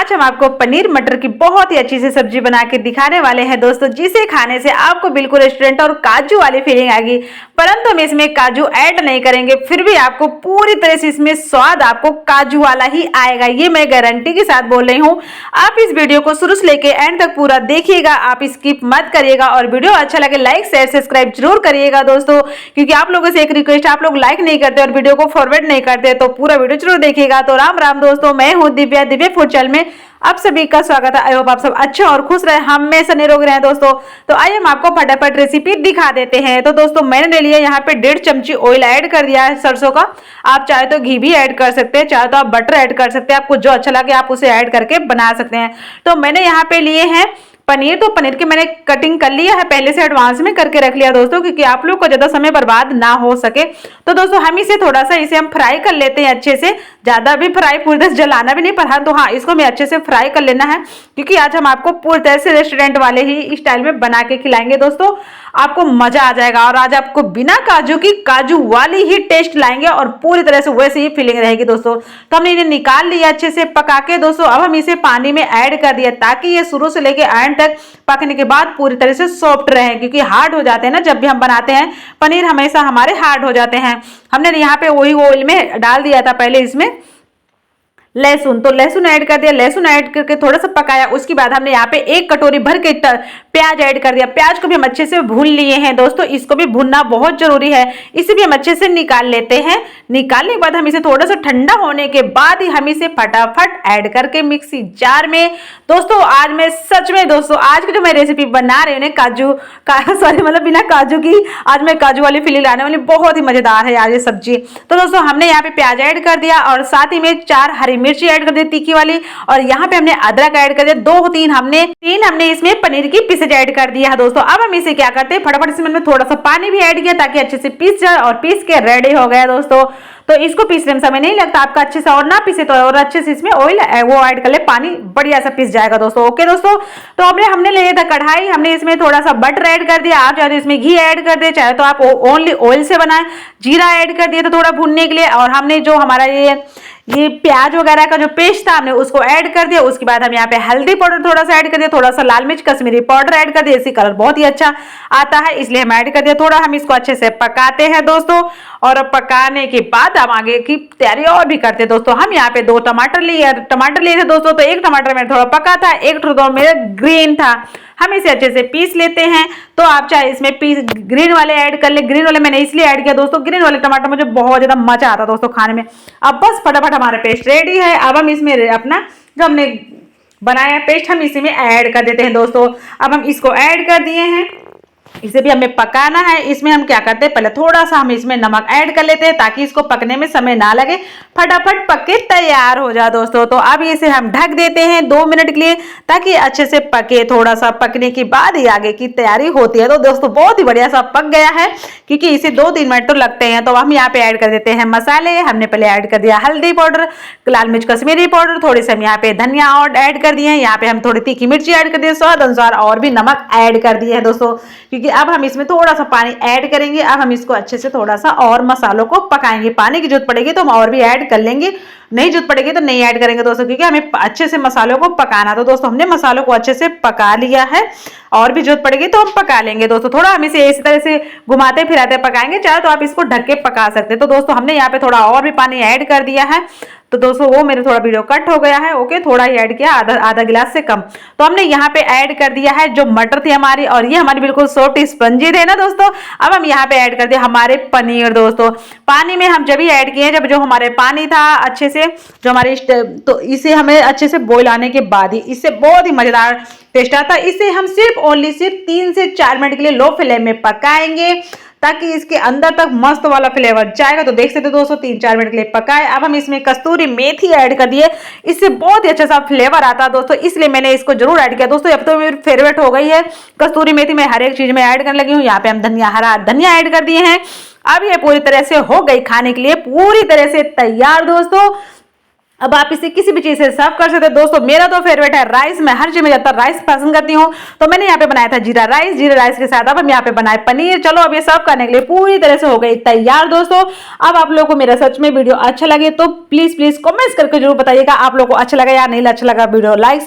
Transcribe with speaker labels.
Speaker 1: आज हम आपको पनीर मटर की बहुत ही अच्छी सी सब्जी बना के दिखाने वाले हैं दोस्तों, जिसे खाने से आपको बिल्कुल रेस्टोरेंट और काजू वाली फीलिंग आएगी। परंतु हम इसमें काजू ऐड नहीं करेंगे, फिर भी आपको पूरी तरह से इसमें स्वाद आपको काजू वाला ही आएगा, ये मैं गारंटी के साथ बोल रही हूँ। आप इस वीडियो को शुरू से लेके एंड तक पूरा देखिएगा, आप स्किप मत करिएगा और वीडियो अच्छा लगे लाइक शेयर सब्सक्राइब जरूर करिएगा दोस्तों, क्योंकि आप लोगों से एक रिक्वेस्ट, आप लोग लाइक नहीं करते और वीडियो को फॉरवर्ड नहीं करते, तो पूरा वीडियो जरूर देखिएगा। तो राम राम दोस्तों, मैं हूँ दिव्या, दिव्या फूड चैनल में आप सभी का स्वागत है। आई होप आप सब अच्छे और खुश रहे, हमेशा निरोग रहे दोस्तों। तो आइए हम आपको फटाफट रेसिपी दिखा देते हैं। तो दोस्तों मैंने ले लिया यहाँ पे 1.5 चमची ऑयल ऐड कर दिया है सरसों का। आप चाहे तो घी भी ऐड कर सकते हैं, चाहे तो आप बटर ऐड कर सकते हैं, आपको जो अच्छा लगे आप उसे ऐड करके बना सकते हैं। तो मैंने यहाँ पे लिए हैं पनीर, तो पनीर की मैंने कटिंग कर लिया है, पहले से एडवांस में करके रख लिया दोस्तों, क्योंकि आप लोग को ज्यादा समय बर्बाद ना हो सके। तो दोस्तों हम इसे थोड़ा सा हम फ्राई कर लेते हैं अच्छे से, ज्यादा भी फ्राई पूरी तरह से जलाना भी नहीं, पर हाँ तो हाँ इसको हमें अच्छे से फ्राई कर लेना है, क्योंकि आज हम आपको पूरी तरह से रेस्टोरेंट वाले ही स्टाइल में बना के खिलाएंगे दोस्तों, आपको मजा आ जाएगा। और आज आपको बिना काजू की काजू वाली ही टेस्ट लाएंगे और पूरी तरह से वैसे ही फीलिंग रहेगी दोस्तों। तो हमने इन्हें निकाल लिया अच्छे से पका के दोस्तों। अब हम इसे पानी में ऐड कर दिया, ताकि ये शुरू से लेके एंड तक पकने के बाद पूरी तरह से सॉफ्ट रहे, क्योंकि हार्ड हो जाते हैं ना, जब भी हम बनाते हैं पनीर हमेशा हमारे हार्ड हो जाते हैं। हमने यहाँ पे वही ऑयल में डाल दिया था पहले इसमें लहसुन, तो लहसुन ऐड कर दिया, लहसुन ऐड करके थोड़ा सा पकाया। उसके बाद हमने यहाँ पे 1 कटोरी भर के प्याज ऐड कर दिया। प्याज को भी हम अच्छे से भून लिए हैं दोस्तों, इसको भी भूनना बहुत जरूरी है, इसे भी हम अच्छे से निकाल लेते हैं। निकालने के बाद हम इसे थोड़ा सा ठंडा होने के बाद ही हम इसे फटाफट ऐड करके मिक्सी जार में दोस्तों, आज मैं सच में दोस्तों आज की जो मैं रेसिपी बना रही हूँ काजू सॉरी मतलब बिना काजू की, आज मैं काजू वाली फीलिंग लाने वाली, बहुत ही मजेदार है यार ये सब्जी। तो दोस्तों हमने यहाँ पे प्याज ऐड कर दिया और साथ ही में 4 हरी मिर्ची ऐड कर दी तीखी वाली, और यहाँ पे हमने अदरक ऐड कर दिया 2-3 हमने इसमें पनीर की पीसेज ऐड कर दिया है दोस्तों। अब हम इसे क्या करते हैं, फटाफट इसमें थोड़ा सा पानी भी ऐड किया ताकि अच्छे से पीस जाए, और पीस के रेडी हो गया दोस्तों। तो इसको पीसने में समय नहीं लगता आपका, अच्छे से और ना पीसे तो और अच्छे से इसमें ऑयल वो ऐड कर ले, पानी बढ़िया सा पीस जाएगा दोस्तों। ओके दोस्तों, तो हमने ले लिया था कढ़ाई, हमने इसमें थोड़ा सा बटर ऐड कर दिया, आप चाहे तो इसमें घी ऐड कर दे, चाहे तो आप ओनली ऑयल से बनाए। जीरा ऐड कर दिया तो थोड़ा भूनने के लिए, और हमने जो हमारा ये प्याज वगैरह का जो पेस्ट था हमने उसको ऐड कर दिया। उसके बाद हम यहाँ पे हल्दी पाउडर थोड़ा सा ऐड कर दिया, थोड़ा सा लाल मिर्च कश्मीरी पाउडर ऐड कर दिया, इससे कलर बहुत ही अच्छा आता है इसलिए हम ऐड कर दिया। थोड़ा हम इसको अच्छे से पकाते हैं दोस्तों, और पकाने के बाद हम आगे की तैयारी और भी करते हैं दोस्तों। हम यहाँ पे 2 टमाटर लिए थे दोस्तों, तो 1 टमाटर मेरा थोड़ा पका था, 1 टमाटर मेरा ग्रीन था। हम इसे अच्छे से पीस लेते हैं, तो आप चाहे इसमें ग्रीन वाले ऐड कर ले। ग्रीन वाले मैंने इसलिए ऐड किया दोस्तों, ग्रीन वाले टमाटर मुझे बहुत ज्यादा मजा आता दोस्तों खाने में। अब बस फटाफट हमारा पेस्ट रेडी है। अब हम इसमें अपना जो हमने बनाया पेस्ट हम इसी में ऐड कर देते हैं दोस्तों। अब हम इसको ऐड कर दिए हैं, इसे भी हमें पकाना है। इसमें हम क्या करते हैं, पहले थोड़ा सा हम इसमें नमक ऐड कर लेते हैं ताकि इसको पकने में समय ना लगे, फटाफट पक के तैयार हो जाए दोस्तों। तो अब इसे हम ढक देते हैं 2 मिनट के लिए, ताकि अच्छे से पके। थोड़ा सा पकने के बाद ही आगे की तैयारी होती है। तो दोस्तों बहुत ही बढ़िया सा पक गया है, क्योंकि इसे 2-3 मिनट तो लगते हैं। तो हम यहाँ पे ऐड कर देते हैं मसाले। हमने पहले ऐड कर दिया हल्दी पाउडर, लाल मिर्च कश्मीरी पाउडर, थोड़ी सी हम यहाँ पे धनिया और ऐड कर दिए हैं। यहाँ पे हम थोड़ी तीखी मिर्ची ऐड कर दिए, स्वाद अनुसार और भी नमक ऐड कर दिए है दोस्तों, क्योंकि अब हम इसमें थोड़ा सा पानी ऐड करेंगे। अब हम इसको अच्छे से थोड़ा सा और मसालों को पकाएंगे, पानी की जरूरत पड़ेगी तो हम और भी ऐड कर लेंगे, नहीं जरूरत पड़ेगी तो नहीं ऐड करेंगे दोस्तों, क्योंकि हमें अच्छे से मसालों को पकाना। तो दोस्तों हमने मसालों को अच्छे से पका लिया है, और भी जरूरत पड़ेगी तो हम पका लेंगे दोस्तों। थोड़ा हम इसे इसी तरह से घुमाते फिराते पकाएंगे, चाहे तो आप इसको ढक के पका सकते हैं। तो दोस्तों हमने यहाँ पे थोड़ा और भी पानी ऐड कर दिया है। तो दोस्तों वो मेरे थोड़ा वीडियो कट हो गया है, ओके, थोड़ा ही ऐड किया, आधा गिलास से कम। तो हमने यहाँ पे ऐड कर दिया है जो मटर थी हमारी, और ये हमारी बिल्कुल सॉफ्ट स्पंजी थे ना दोस्तों। अब हम यहाँ पे ऐड कर दिया हमारे पनीर दोस्तों। पानी में हम जब ही ऐड किए जब जो हमारे पानी था अच्छे से जो हमारे, तो इसे हमें अच्छे से बॉईल आने के बाद ही इससे बहुत ही मजेदार टेस्ट आता है। इसे हम सिर्फ 3 से 4 मिनट के लिए लो फ्लेम में पकाएंगे, ताकि इसके अंदर तक मस्त वाला फ्लेवर जाएगा। तो देख सकते हो दोस्तों 3-4 मिनट के लिए पकाए। अब हम इसमें कस्तूरी मेथी ऐड कर दिए, इससे बहुत ही अच्छा सा फ्लेवर आता है दोस्तों, इसलिए मैंने इसको जरूर ऐड किया दोस्तों। अब तो मेरी फेवरेट हो गई है कस्तूरी मेथी, मैं हर एक चीज में ऐड करने लगी हूँ। यहाँ पे हम हरा धनिया ऐड कर दिए हैं। अब ये पूरी तरह से हो गई खाने के लिए पूरी तरह से तैयार दोस्तों। अब आप इसे किसी भी चीज से सर्व कर सकते हैं। दोस्तों मेरा तो फेवरेट है राइस, मैं हर चीज में ज्यादातर राइस पसंद करती हूँ, तो मैंने यहाँ पे बनाया था जीरा राइस। जीरा राइस के साथ अब हम यहाँ पे बनाए पनीर। चलो अब ये सर्व करने के लिए पूरी तरह से हो गई तैयार। दोस्तों अब आप लोगों को मेरा सच में वीडियो अच्छा लगे तो प्लीज कमेंट्स करके जरूर बताइएगा आप लोगों को अच्छा लगा या नहीं अच्छा लगा। Video like